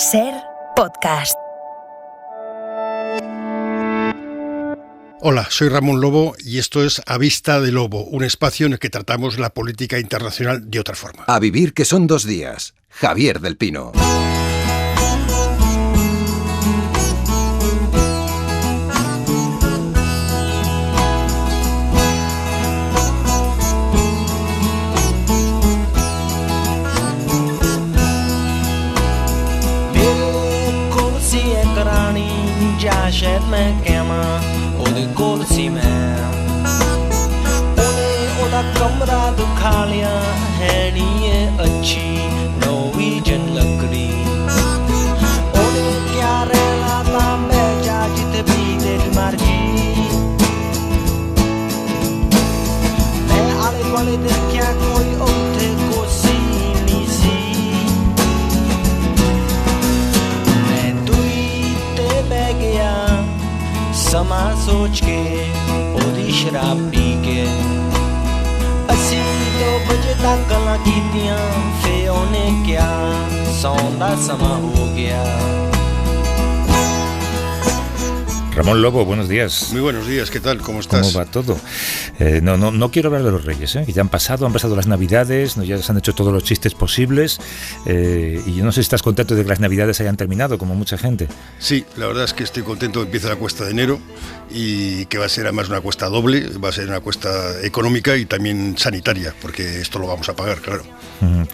SER Podcast. Hola, soy Ramón Lobo y esto es A Vista de Lobo, un espacio en el que tratamos la política internacional de otra forma. A vivir que son 2 días. Javier del Pino. शायद मैं कहमा ओदे कोल सी मैं ओने ओदा कमरा दुखा लिया है नी ये अच्छी नॉर्वेजियन लकड़ी ओने क्या रहना था मैं जा जिते भी तेरी मर्जी मैं आले वाले दिन क्या कोई उठे को सी नी सी मैं दुई ते बह गया समा सोच के ओदी शराब पी के असी 2 बजे तक गल्लां कीतियां फे ओने क्या सौं दा समा हो गया। Ramón Lobo, buenos días. Muy buenos días, ¿qué tal? ¿Cómo estás? ¿Cómo va todo? No quiero hablar de los Reyes, que ya han pasado las Navidades, ya se han hecho todos los chistes posibles, y yo no sé si estás contento de que las Navidades hayan terminado, como mucha gente. Sí, la verdad es que estoy contento que empiece la cuesta de enero y que va a ser además una cuesta doble, va a ser una cuesta económica y también sanitaria, porque esto lo vamos a pagar, claro.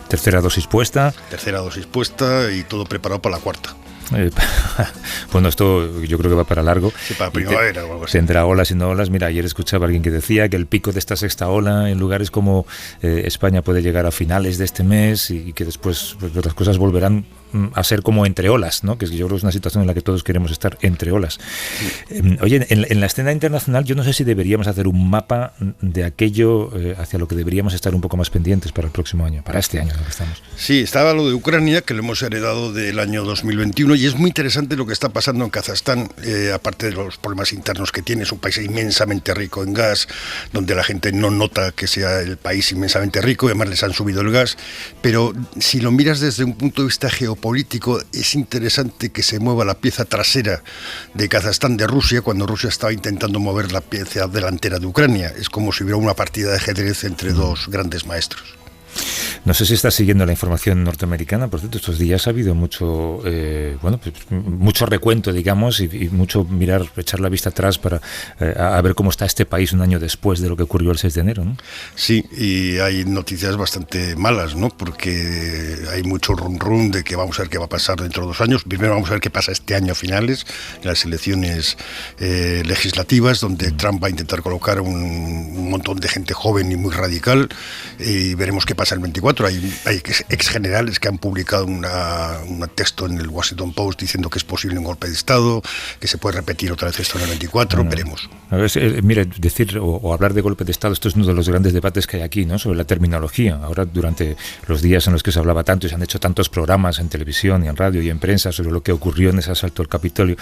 Tercera dosis puesta. Tercera dosis puesta y todo preparado para la cuarta. Bueno, esto yo creo que va para largo. Sí, para primavera o algo así. Tendrá olas y no olas. Mira, ayer escuchaba a alguien que decía que el pico de esta sexta ola en lugares como España puede llegar a finales de este mes y que después pues, las cosas volverán a ser como entre olas, ¿no? Que yo creo que es una situación en la que todos queremos estar entre olas. Sí. Oye, en la escena internacional yo no sé si deberíamos hacer un mapa de aquello hacia lo que deberíamos estar un poco más pendientes para el próximo año, para este año en el que estamos. Sí, estaba lo de Ucrania, que lo hemos heredado del año 2021, y es muy interesante lo que está pasando en Kazajstán, aparte de los problemas internos que tiene. Es un país inmensamente rico en gas, donde la gente no nota que sea el país inmensamente rico, y además les han subido el gas, pero si lo miras desde un punto de vista geopolítico, es interesante que se mueva la pieza trasera de Kazajstán de Rusia, cuando Rusia estaba intentando mover la pieza delantera de Ucrania. Es como si hubiera una partida de ajedrez entre dos grandes maestros. No sé si estás siguiendo la información norteamericana, por cierto, estos días ha habido mucho mucho recuento, digamos, y mucho echar la vista atrás para a ver cómo está este país un año después de lo que ocurrió el 6 de enero, ¿no? Sí, y hay noticias bastante malas, ¿no? Porque hay mucho run de que vamos a ver qué va a pasar dentro de 2 años. Primero vamos a ver qué pasa este año a finales, en las elecciones legislativas, donde Trump va a intentar colocar un montón de gente joven y muy radical, y veremos qué pasa el 24. Hay ex generales que han publicado un texto en el Washington Post diciendo que es posible un golpe de Estado, que se puede repetir otra vez esto en el 24, veremos. A ver, mire, decir o hablar de golpe de Estado, esto es uno de los grandes debates que hay aquí, ¿no? Sobre la terminología. Ahora, durante los días en los que se hablaba tanto y se han hecho tantos programas en televisión y en radio y en prensa sobre lo que ocurrió en ese asalto al Capitolio,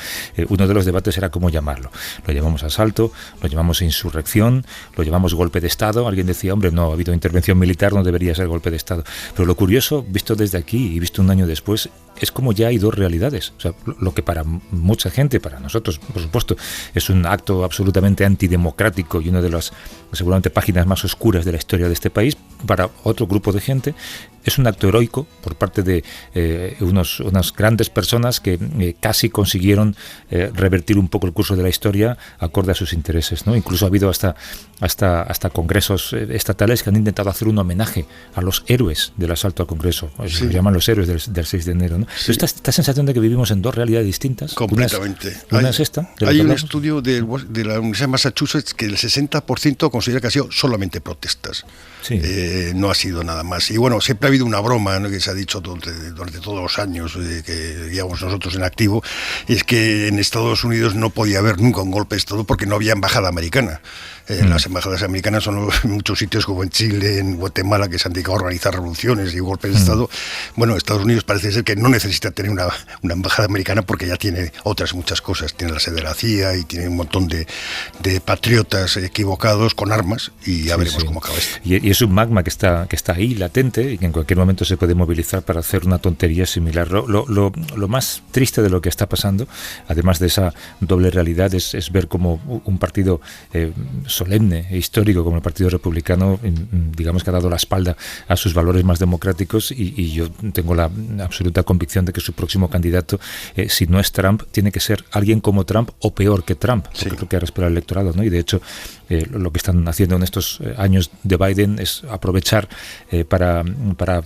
uno de los debates era cómo llamarlo. Lo llamamos asalto, lo llamamos insurrección, lo llamamos golpe de Estado. Alguien decía, hombre, no, ha habido intervención militar, no debería ser golpe de Estado. Pero lo curioso, visto desde aquí y visto un año después, es como ya hay 2 realidades. O sea, lo que para mucha gente, para nosotros, por supuesto, es un acto absolutamente antidemocrático y una de las, seguramente, páginas más oscuras de la historia de este país, para otro grupo de gente es un acto heroico por parte de unas grandes personas que casi consiguieron revertir un poco el curso de la historia acorde a sus intereses, ¿no? Incluso ha habido hasta congresos estatales que han intentado hacer un homenaje a los héroes del asalto al Congreso. Sí. Se llaman los héroes del 6 de enero, ¿no? Sí. Esta sensación de que vivimos en 2 realidades distintas. Completamente. Una es esta. Hay un estudio de la Universidad de Massachusetts que el 60% considera que ha sido solamente protestas. Sí. No ha sido nada más. Y bueno, siempre ha habido una broma, ¿no?, que se ha dicho durante todos los años que llevamos nosotros en activo, es que en Estados Unidos no podía haber nunca un golpe de Estado porque no había embajada americana. Las embajadas americanas son en muchos sitios como en Chile, en Guatemala, que se han dedicado a organizar revoluciones y golpes de Estado. Bueno, Estados Unidos parece ser que no necesita tener una embajada americana porque ya tiene otras muchas cosas. Tiene la sede de la CIA y tiene un montón de patriotas equivocados con armas y ya veremos cómo acaba esto. Y es un magma que está ahí, latente, y que en cualquier momento se puede movilizar para hacer una tontería similar. Lo más triste de lo que está pasando, además de esa doble realidad, es ver cómo un partido solemne e histórico como el Partido Republicano, digamos que ha dado la espalda a sus valores más democráticos, y yo tengo la absoluta convicción de que su próximo candidato, si no es Trump, tiene que ser alguien como Trump o peor que Trump, porque es lo que respira el electorado, ¿no? Y de hecho lo que están haciendo en estos años de Biden es aprovechar para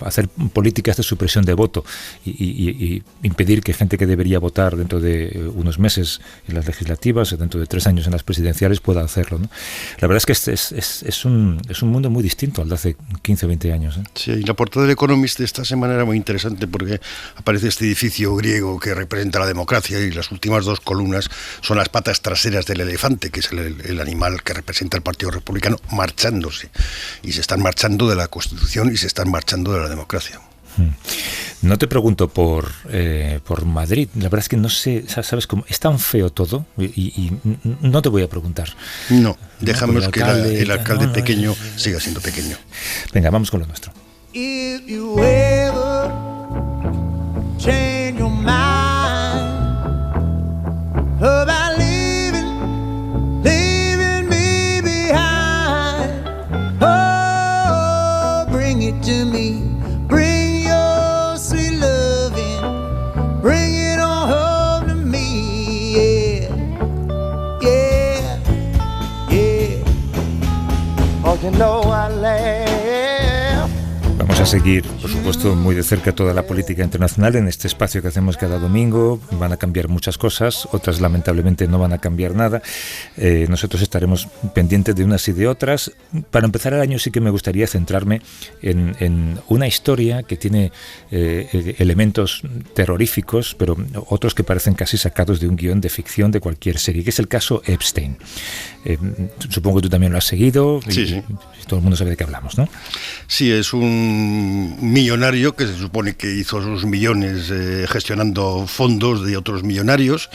hacer políticas de supresión de voto y impedir que gente que debería votar dentro de unos meses en las legislativas, dentro de 3 años en las presidenciales, pueda hacerlo, ¿no? La verdad es que es un mundo muy distinto al de hace 15 o 20 años, ¿eh? Sí, y la portada del Economist de esta semana era muy interesante porque aparece este edificio griego que representa la democracia, y las últimas 2 columnas son las patas traseras del elefante, que es el animal que representa el Partido Republicano, marchándose. Y se están marchando de la Constitución y se están marchando de la democracia. No te pregunto por Madrid, la verdad es que no sé, ¿sabes cómo? Es tan feo todo y no te voy a preguntar. No, dejamos que el alcalde pequeño siga siendo pequeño. Venga, vamos con lo nuestro. If you ever change your mind about leaving me behind, oh, bring it to me. Bring your sweet loving, bring it on home to me, yeah, yeah, yeah. Oh, you know I laugh. Vamos a seguir, por supuesto, muy de cerca toda la política internacional en este espacio que hacemos cada domingo. Van a cambiar muchas cosas, otras lamentablemente no van a cambiar nada. Nosotros estaremos pendientes de unas y de otras. Para empezar el año sí que me gustaría centrarme en una historia que tiene elementos terroríficos, pero otros que parecen casi sacados de un guión de ficción de cualquier serie, que es el caso Epstein. Supongo que tú también lo has seguido. Sí. Todo el mundo sabe de qué hablamos, ¿no? Sí, es un millonario que se supone que hizo sus millones gestionando fondos de otros millonarios,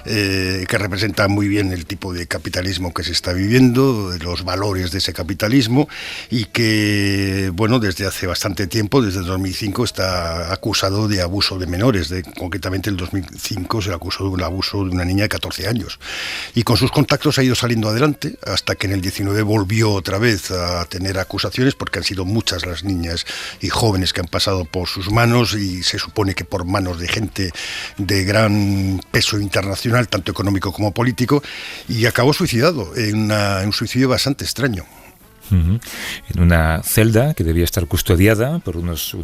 que representa muy bien el tipo de capitalismo que se está viviendo, los valores de ese capitalismo, y que, bueno, desde hace bastante tiempo, desde 2005, está acusado de abuso de menores. Concretamente, en 2005 se le acusó de un abuso de una niña de 14 años. Y con sus contactos ha ido saliendo adelante, hasta que en el 19 volvió otra vez a tener acusaciones, porque han sido muchas las niñas y jóvenes que han pasado por sus manos, y se supone que por manos de gente de gran peso internacional, tanto económico como político, y acabó suicidado en un suicidio bastante extraño. En una celda que debía estar custodiada por unos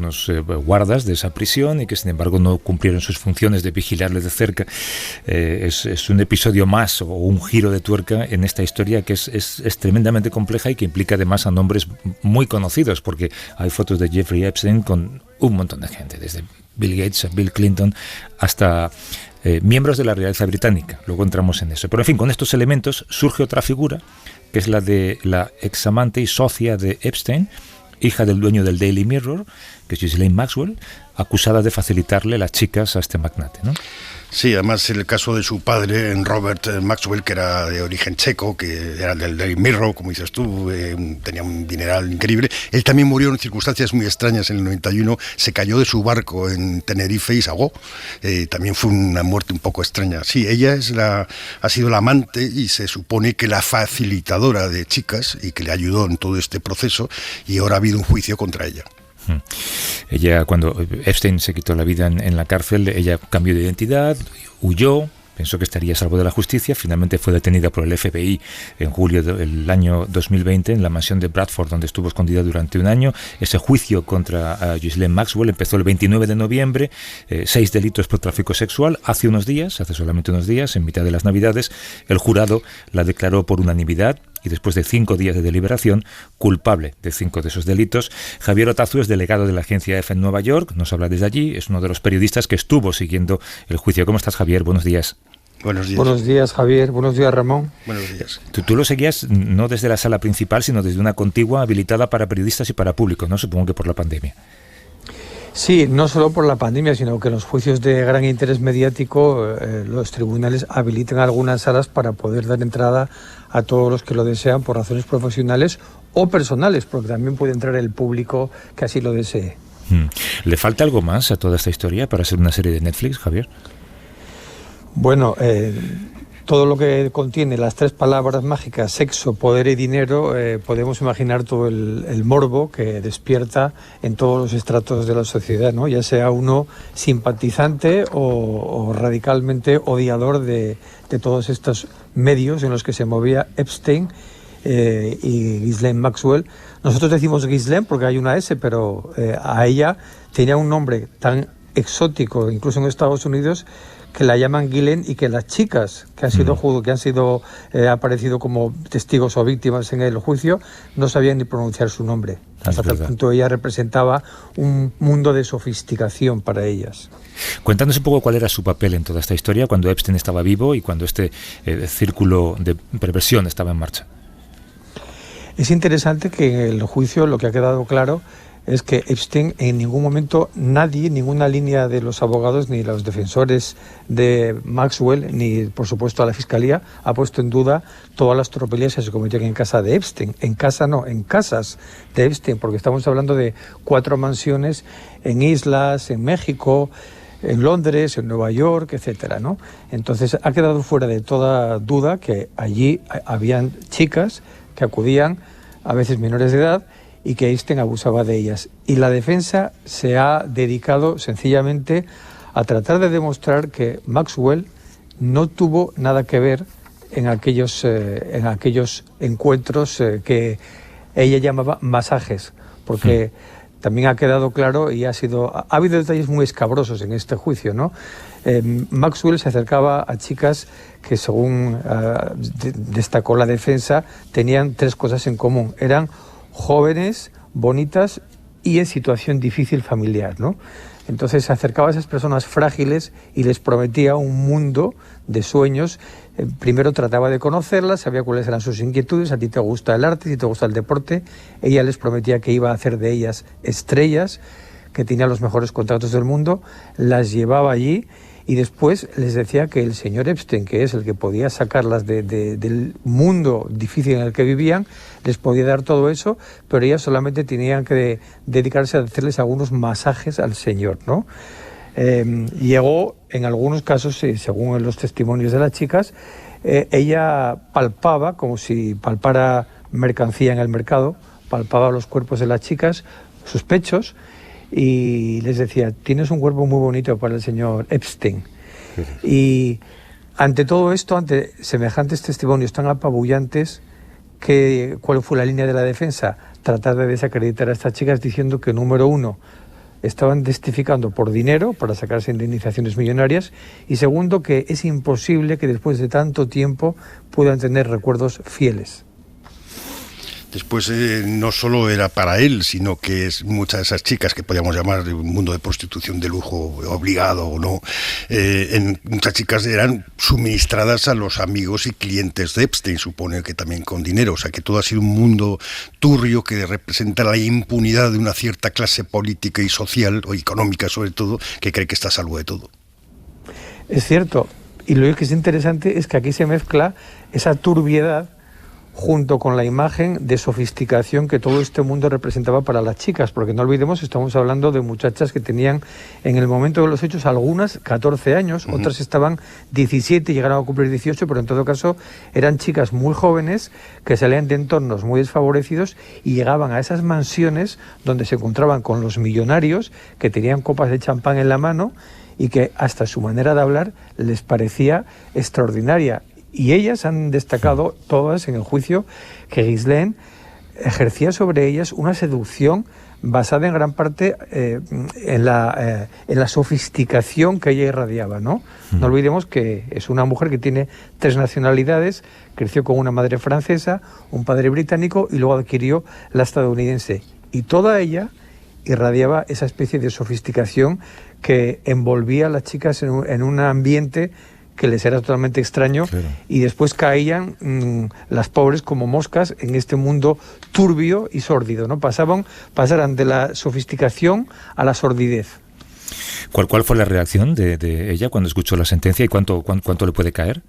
guardas de esa prisión, y que sin embargo no cumplieron sus funciones de vigilarle de cerca. Es un episodio más, o un giro de tuerca en esta historia que es tremendamente compleja, y que implica además a nombres muy conocidos, porque hay fotos de Jeffrey Epstein con un montón de gente, desde Bill Gates a Bill Clinton hasta miembros de la realeza británica. Luego entramos en eso. Pero en fin, con estos elementos surge otra figura, que es la de la examante y socia de Epstein, hija del dueño del Daily Mirror, que es Ghislaine Maxwell, acusada de facilitarle las chicas a este magnate, ¿no? Sí, además el caso de su padre, Robert Maxwell, que era de origen checo, que era del Daily Mirror, como dices tú, tenía un dineral increíble. Él también murió en circunstancias muy extrañas en el 91, se cayó de su barco en Tenerife y se ahogó. También fue una muerte un poco extraña. Sí, ella ha sido la amante, y se supone que la facilitadora de chicas, y que le ayudó en todo este proceso, y ahora ha habido un juicio contra ella. Ella, cuando Epstein se quitó la vida en la cárcel, ella cambió de identidad, huyó, pensó que estaría a salvo de la justicia. Finalmente fue detenida por el FBI en julio del año 2020 en la mansión de Bradford, donde estuvo escondida durante un año. Ese juicio contra Ghislaine Maxwell empezó el 29 de noviembre, 6 delitos por tráfico sexual. Hace solamente unos días, en mitad de las Navidades, el jurado la declaró por unanimidad, y después de 5 días de deliberación, culpable de 5 de esos delitos. Javier Otazu es delegado de la agencia EFE en Nueva York, nos habla desde allí, es uno de los periodistas que estuvo siguiendo el juicio. ¿Cómo estás, Javier? Buenos días. Buenos días. Buenos días, Javier. Buenos días, Ramón. Buenos días. Tú lo seguías no desde la sala principal, sino desde una contigua habilitada para periodistas y para público, ¿no? Supongo que por la pandemia. Sí, no solo por la pandemia, sino que en los juicios de gran interés mediático los tribunales habilitan algunas salas para poder dar entrada a todos los que lo desean por razones profesionales o personales, porque también puede entrar el público que así lo desee. ¿Le falta algo más a toda esta historia para ser una serie de Netflix, Javier? Bueno, todo lo que contiene las tres palabras mágicas, sexo, poder y dinero, podemos imaginar todo el morbo que despierta en todos los estratos de la sociedad, ¿no? Ya sea uno simpatizante o radicalmente odiador de todos estos medios en los que se movía Epstein y Ghislaine Maxwell. Nosotros decimos Ghislaine porque hay una S, pero a ella tenía un nombre tan exótico, incluso en Estados Unidos, que la llaman Ghislaine, y que las chicas que han sido aparecido como testigos o víctimas en el juicio no sabían ni pronunciar su nombre. Hasta tal punto ella representaba un mundo de sofisticación para ellas. Cuéntanos un poco cuál era su papel en toda esta historia cuando Epstein estaba vivo y cuando este círculo de perversión estaba en marcha. Es interesante que en el juicio lo que ha quedado claro es que Epstein en ningún momento nadie, ninguna línea de los abogados ni los defensores de Maxwell, ni por supuesto a la Fiscalía, ha puesto en duda todas las tropelías que se cometían en casa de Epstein. En casa no, en casas de Epstein, porque estamos hablando de 4 mansiones en islas, en México, en Londres, en Nueva York, etcétera, ¿no? Entonces ha quedado fuera de toda duda que allí habían chicas que acudían, a veces menores de edad, y que Epstein abusaba de ellas. Y la defensa se ha dedicado sencillamente a tratar de demostrar que Maxwell no tuvo nada que ver en aquellos encuentros que ella llamaba masajes, porque también ha quedado claro y ha habido detalles muy escabrosos en este juicio, ¿no? Maxwell se acercaba a chicas que, según destacó la defensa, tenían 3 cosas en común. Eran jóvenes, bonitas y en situación difícil familiar, ¿no? Entonces se acercaba a esas personas frágiles y les prometía un mundo de sueños. Primero trataba de conocerlas, sabía cuáles eran sus inquietudes. A ti te gusta el arte, a ti te gusta el deporte. Ella les prometía que iba a hacer de ellas estrellas, que tenía los mejores contratos del mundo, las llevaba allí y después les decía que el señor Epstein, que es el que podía sacarlas del mundo difícil en el que vivían, les podía dar todo eso, pero ellas solamente tenían que dedicarse a hacerles algunos masajes al señor, ¿no? Llegó, en algunos casos, según los testimonios de las chicas, ella palpaba, como si palpara mercancía en el mercado, palpaba los cuerpos de las chicas, sus pechos, y les decía, tienes un cuerpo muy bonito para el señor Epstein. Y ante todo esto, ante semejantes testimonios tan apabullantes, ¿cuál fue la línea de la defensa? Tratar de desacreditar a estas chicas diciendo que, número 1, estaban testificando por dinero para sacarse indemnizaciones millonarias, y segundo, que es imposible que después de tanto tiempo puedan tener recuerdos fieles. Después no solo era para él, sino que muchas de esas chicas que podíamos llamar de un mundo de prostitución de lujo, obligado o no, muchas chicas eran suministradas a los amigos y clientes de Epstein, supone que también con dinero. O sea que todo ha sido un mundo turbio que representa la impunidad de una cierta clase política y social, o económica sobre todo, que cree que está a salvo de todo. Es cierto, y lo que es interesante es que aquí se mezcla esa turbiedad junto con la imagen de sofisticación que todo este mundo representaba para las chicas, porque no olvidemos, estamos hablando de muchachas que tenían en el momento de los hechos algunas 14 años, otras estaban 17 y llegaron a cumplir 18, pero en todo caso eran chicas muy jóvenes que salían de entornos muy desfavorecidos y llegaban a esas mansiones donde se encontraban con los millonarios que tenían copas de champán en la mano y que hasta su manera de hablar les parecía extraordinaria. Y ellas han destacado, todas en el juicio, que Ghislaine ejercía sobre ellas una seducción basada en gran parte en la sofisticación que ella irradiaba, ¿no? No olvidemos que es una mujer que tiene 3 nacionalidades, creció con una madre francesa, un padre británico y luego adquirió la estadounidense. Y toda ella irradiaba esa especie de sofisticación que envolvía a las chicas en un ambiente que les era totalmente extraño, claro. Y después caían las pobres como moscas en este mundo turbio y sórdido, ¿no? Pasaran de la sofisticación a la sordidez. ¿Cuál fue la reacción de ella cuando escuchó la sentencia y cuánto le puede caer?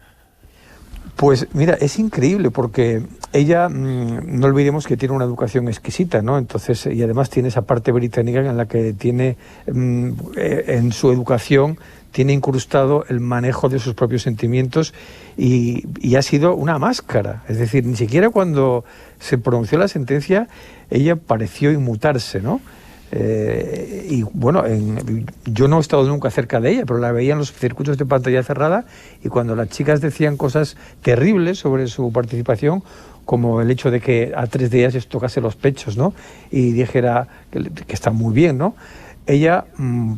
Pues mira, es increíble porque ella, no olvidemos que tiene una educación exquisita, ¿no? Entonces, y además tiene esa parte británica en la que tiene, en su educación, tiene incrustado el manejo de sus propios sentimientos y ha sido una máscara. Es decir, ni siquiera cuando se pronunció la sentencia, ella pareció inmutarse, ¿no? Y bueno, yo no he estado nunca cerca de ella, pero la veía en los circuitos de pantalla cerrada, y cuando las chicas decían cosas terribles sobre su participación, como el hecho de que a 3 días les tocase los pechos, ¿no? Y dijera que está muy bien, ¿no? Ella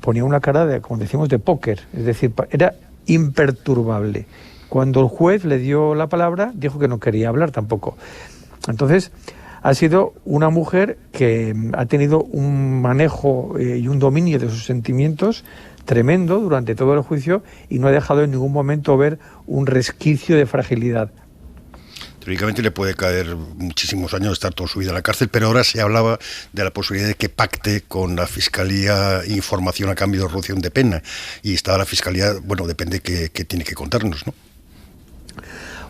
ponía una cara de, como decimos, de póker, es decir, era imperturbable. Cuando el juez le dio la palabra, dijo que no quería hablar tampoco. Entonces, ha sido una mujer que ha tenido un manejo y un dominio de sus sentimientos tremendo durante todo el juicio y no ha dejado en ningún momento ver un resquicio de fragilidad. Teóricamente le puede caer muchísimos años, estar toda su vida en la cárcel, pero ahora se hablaba de la posibilidad de que pacte con la Fiscalía información a cambio de reducción de pena. Y estaba la Fiscalía, bueno, depende qué tiene que contarnos, ¿no?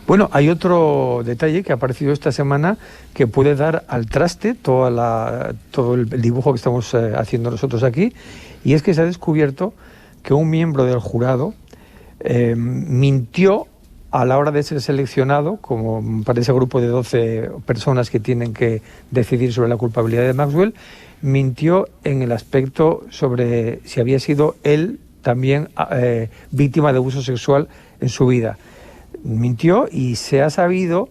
Bueno, hay otro detalle que ha aparecido esta semana que puede dar al traste todo el dibujo que estamos haciendo nosotros aquí, y es que se ha descubierto que un miembro del jurado mintió a la hora de ser seleccionado como para ese grupo de 12 personas que tienen que decidir sobre la culpabilidad de Maxwell. Mintió en el aspecto sobre si había sido él también víctima de abuso sexual en su vida. Mintió, y se ha sabido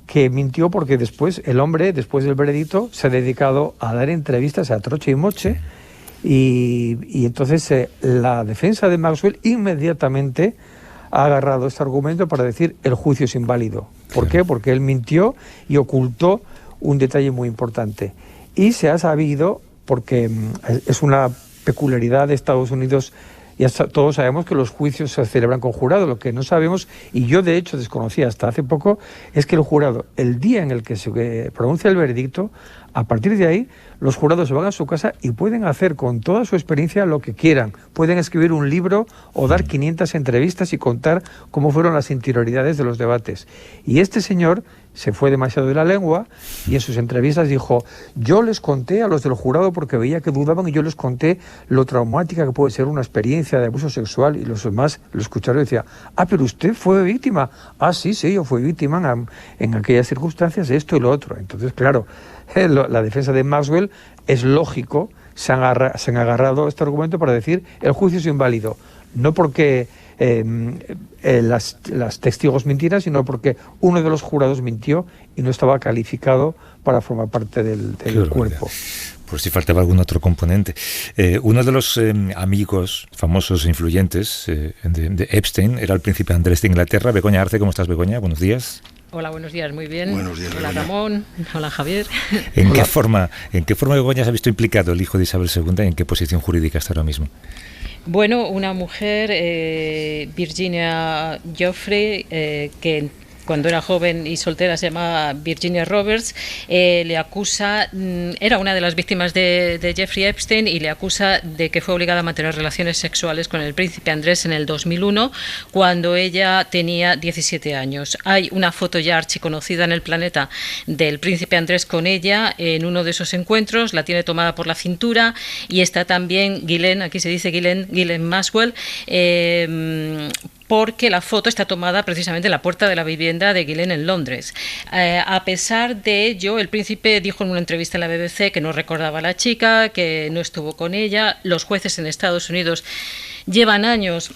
que mintió porque después el hombre, después del veredicto, se ha dedicado a dar entrevistas a troche y moche, y entonces la defensa de Maxwell inmediatamente ha agarrado este argumento para decir el juicio es inválido. ¿Por qué? Porque él mintió y ocultó un detalle muy importante. Y se ha sabido, porque es una peculiaridad de Estados Unidos, y todos sabemos que los juicios se celebran con jurado. Lo que no sabemos, y yo de hecho desconocía hasta hace poco, es que el jurado, el día en el que se pronuncia el veredicto, a partir de ahí los jurados se van a su casa y pueden hacer con toda su experiencia lo que quieran. Pueden escribir un libro o dar 500 entrevistas y contar cómo fueron las interioridades de los debates. Y este señor se fue demasiado de la lengua y en sus entrevistas dijo: yo les conté a los del jurado porque veía que dudaban, y yo les conté lo traumática que puede ser una experiencia de abuso sexual, y los demás lo escucharon y decían: ah, pero usted fue víctima. Ah, sí, yo fui víctima en aquellas circunstancias, esto y lo otro. Entonces, claro, la defensa de Maxwell, es lógico, se han agarrado a este argumento para decir el juicio es inválido, no porque las testigos mintieran, sino porque uno de los jurados mintió y no estaba calificado para formar parte del cuerpo. Por si faltaba algún otro componente. Uno de los amigos famosos e influyentes de Epstein era el príncipe Andrés de Inglaterra. Begoña Arce, ¿cómo estás, Begoña? Buenos días. Hola, buenos días, muy bien. Buenos días, hola, Begoña. Ramón. Hola, Javier. ¿En qué forma, Begoña, se ha visto implicado el hijo de Isabel II y en qué posición jurídica está ahora mismo? Bueno, una mujer, Virginia Giuffre, que cuando era joven y soltera se llamaba Virginia Roberts, le acusa, era una de las víctimas de Jeffrey Epstein, y le acusa de que fue obligada a mantener relaciones sexuales con el príncipe Andrés en el 2001, cuando ella tenía 17 años. Hay una foto ya archiconocida en el planeta del príncipe Andrés con ella en uno de esos encuentros, la tiene tomada por la cintura, y está también Ghislaine, aquí se dice Ghislaine Maxwell, porque la foto está tomada precisamente en la puerta de la vivienda de Ghislaine en Londres. A pesar de ello, el príncipe dijo en una entrevista en la BBC que no recordaba a la chica, que no estuvo con ella. Los jueces en Estados Unidos llevan años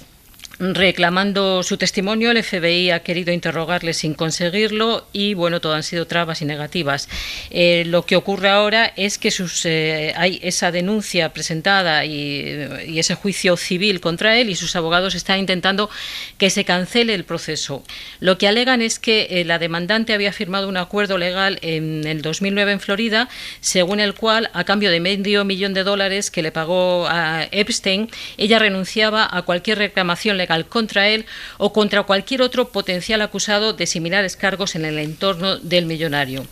reclamando su testimonio. El FBI ha querido interrogarle sin conseguirlo, y bueno, todo han sido trabas y negativas. Lo que ocurre ahora es que hay esa denuncia presentada y ese juicio civil contra él, y sus abogados están intentando que se cancele el proceso. Lo que alegan es que la demandante había firmado un acuerdo legal en el 2009 en Florida, según el cual, a cambio de $500,000 que le pagó a Epstein, ella renunciaba a cualquier reclamación legal legal contra él o contra cualquier otro potencial acusado de similares cargos en el entorno del millonario.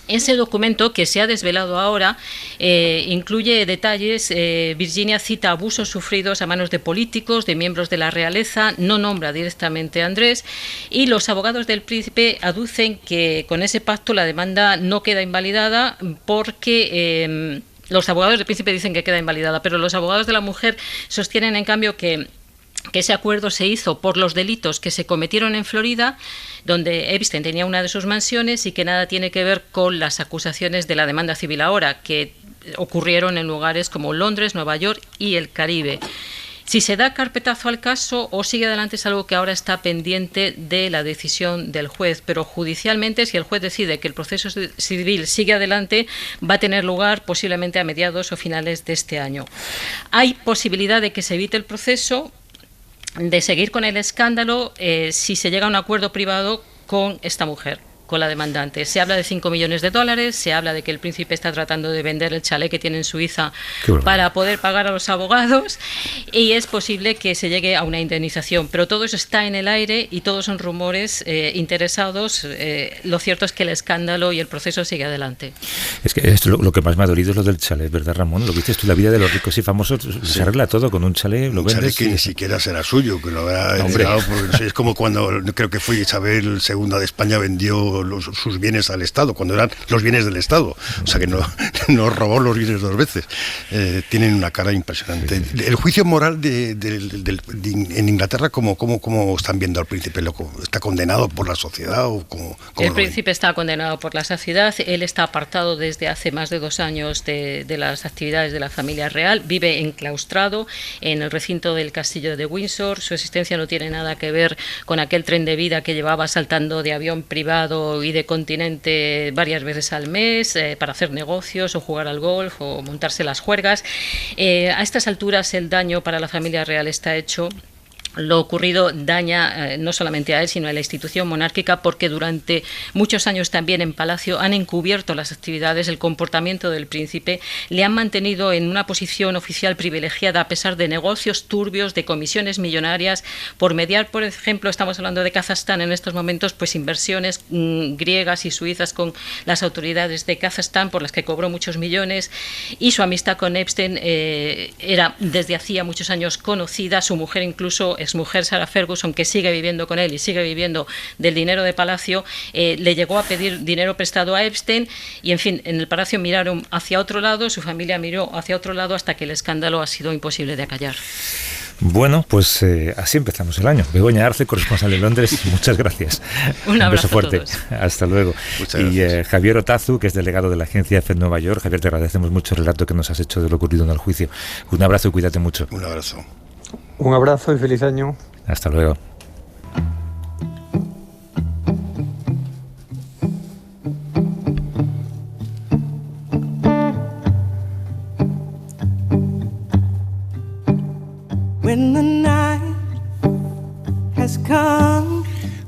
Ese documento, que se ha desvelado ahora, incluye detalles. Virginia cita abusos sufridos a manos de políticos, de miembros de la realeza, no nombra directamente a Andrés, y los abogados del príncipe aducen que con ese pacto la demanda no queda invalidada porque... los abogados del príncipe dicen que queda invalidada, pero los abogados de la mujer sostienen, en cambio, que ese acuerdo se hizo por los delitos que se cometieron en Florida, donde Epstein tenía una de sus mansiones, y que nada tiene que ver con las acusaciones de la demanda civil ahora, que ocurrieron en lugares como Londres, Nueva York y el Caribe. Si se da carpetazo al caso o sigue adelante es algo que ahora está pendiente de la decisión del juez, pero judicialmente, si el juez decide que el proceso civil sigue adelante, va a tener lugar posiblemente a mediados o finales de este año. Hay posibilidad de que se evite el proceso, de seguir con el escándalo, si se llega a un acuerdo privado con esta mujer, con la demandante. Se habla de $5 millones, se habla de que el príncipe está tratando de vender el chalet que tiene en Suiza para poder pagar a los abogados, y es posible que se llegue a una indemnización, pero todo eso está en el aire y todos son rumores interesados. Lo cierto es que el escándalo y el proceso sigue adelante. Es que esto, lo que más me ha dolido es lo del chalet, ¿verdad, Ramón? Lo que dices tú, la vida de los ricos y famosos, se arregla todo con un chalet, lo vendes. Un chalet que ni siquiera será suyo, que lo habrá heredado, porque es como cuando, creo que fue Isabel II de España, vendió sus bienes al Estado, cuando eran los bienes del Estado, o sea que no robó los bienes dos veces. Tienen una cara impresionante. El juicio moral en Inglaterra, ¿cómo están viendo al príncipe loco? ¿Está condenado por la sociedad o cómo el príncipe está condenado por la sociedad. Él está apartado desde hace más de 2 años de las actividades de la familia real, vive enclaustrado en el recinto del castillo de Windsor. Su existencia no tiene nada que ver con aquel tren de vida que llevaba saltando de avión privado y de continente varias veces al mes para hacer negocios o jugar al golf o montarse las juergas. A estas alturas el daño para la familia real está hecho. Lo ocurrido daña no solamente a él, sino a la institución monárquica, porque durante muchos años también en Palacio han encubierto las actividades, el comportamiento del príncipe, le han mantenido en una posición oficial privilegiada a pesar de negocios turbios, de comisiones millonarias, por mediar, por ejemplo, estamos hablando de Kazajstán en estos momentos, pues inversiones griegas y suizas con las autoridades de Kazajstán, por las que cobró muchos millones, y su amistad con Epstein era desde hacía muchos años conocida. Su mujer, incluso exmujer Sarah Ferguson, que sigue viviendo con él y sigue viviendo del dinero de Palacio, le llegó a pedir dinero prestado a Epstein, y en fin, en el Palacio miraron hacia otro lado, su familia miró hacia otro lado, hasta que el escándalo ha sido imposible de acallar. Bueno, pues así empezamos el año. Begoña Arce, corresponsal de Londres, muchas gracias. Un beso fuerte. A todos. Hasta luego. Y Javier Otazu, que es delegado de la agencia EFE en Nueva York. Javier, te agradecemos mucho el relato que nos has hecho de lo ocurrido en el juicio. Un abrazo y cuídate mucho. Un abrazo. Un abrazo y feliz año. Hasta luego.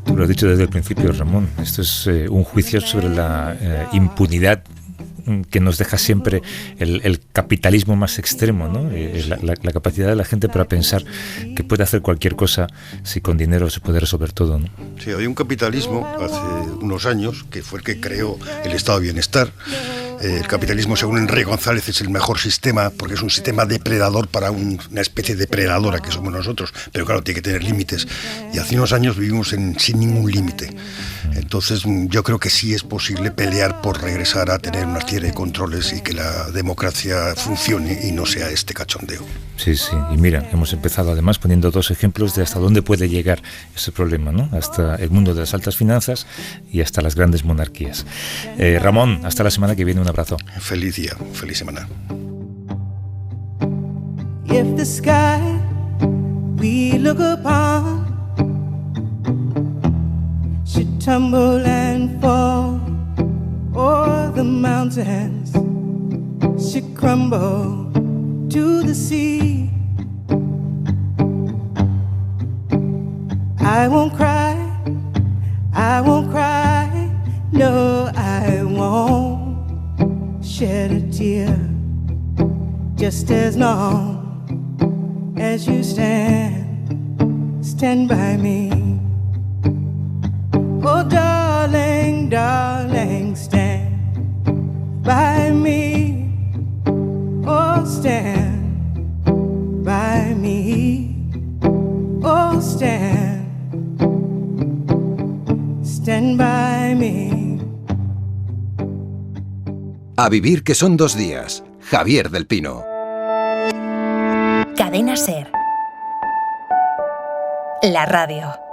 Tú lo has dicho desde el principio, Ramón. Esto es un juicio sobre la impunidad que nos deja siempre el capitalismo más extremo, ¿no? La capacidad de la gente para pensar que puede hacer cualquier cosa si con dinero se puede resolver todo, ¿no? Sí, había un capitalismo hace unos años que fue el que creó el estado de bienestar. El capitalismo, según Enrique González, es el mejor sistema porque es un sistema depredador para una especie de predadora que somos nosotros, pero claro, tiene que tener límites. Y hace unos años vivimos sin ningún límite. Entonces yo creo que sí es posible pelear por regresar a tener una serie de controles y que la democracia funcione y no sea este cachondeo. Sí, sí, y mira, hemos empezado además poniendo 2 ejemplos de hasta dónde puede llegar ese problema, ¿no? Hasta el mundo de las altas finanzas y hasta las grandes monarquías. Ramón, hasta la semana que viene, un abrazo. Feliz día, feliz semana. If the sky we look upon should tumble and fall, or the mountains should crumble to the sea, I won't cry, no, I won't shed a tear, just as long as you stand stand by me. Oh, darling, darling, stand by me. Oh, stand by me. Oh, stand by me. A vivir que son 2 días. Javier del Pino. Cadena SER. La radio.